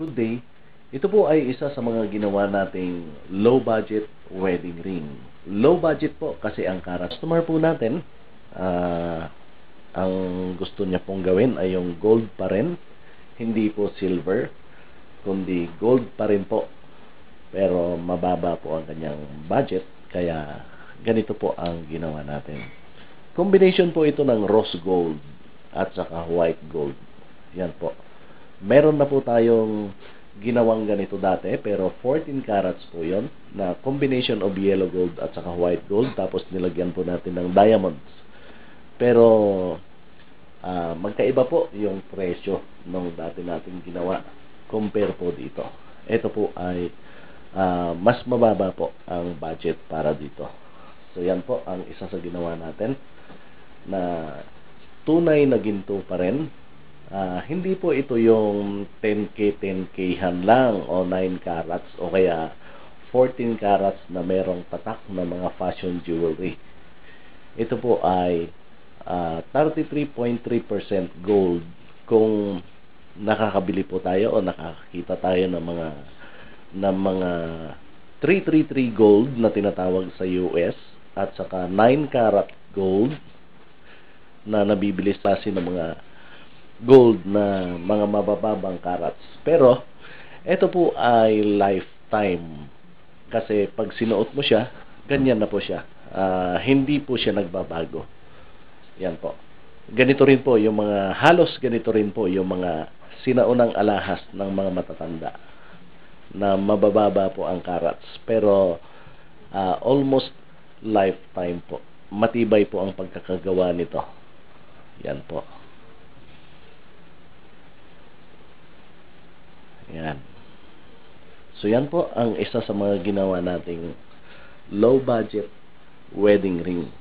Good day. Ito po ay isa sa mga ginawa nating low budget wedding ring. Low budget po kasi ang customer po natin, ang gusto niya pong gawin ay yung gold pa rin, hindi po silver, kundi gold pa rin po. Pero mababa po ang kanyang budget, kaya ganito po ang ginawa natin. Combination po ito ng rose gold at saka white gold. Yan po. Meron na po tayong ginawang ganito dati, pero 14 carats po yon na combination of yellow gold at saka white gold, tapos nilagyan po natin ng diamonds. Pero magkaiba po yung presyo nung dati natin ginawa compare po dito. Ito po ay mas mababa po ang budget para dito. So yan po ang isa sa ginawa natin na tunay na ginto pa rin. Hindi po ito yung 10K, 10K-han lang o 9 carats o kaya 14 carats na merong tatak na mga fashion jewelry. Ito po ay 33.3% gold kung nakakabili po tayo o nakakita tayo ng mga 333 gold na tinatawag sa US at saka 9 carat gold na nabibili kasi ng mga gold na mga mabababang carats. Pero ito po ay lifetime kasi pag sinuot mo siya, ganyan na po siya. Hindi po siya nagbabago. Yan po. Ganito rin po yung mga, halos ganito rin po yung mga sinaunang alahas ng mga matatanda na mabababa po ang carats. Pero almost lifetime po. Matibay po ang pagkakagawa nito. Yan po. Yan. So yan po ang isa sa mga ginawa nating low budget wedding ring.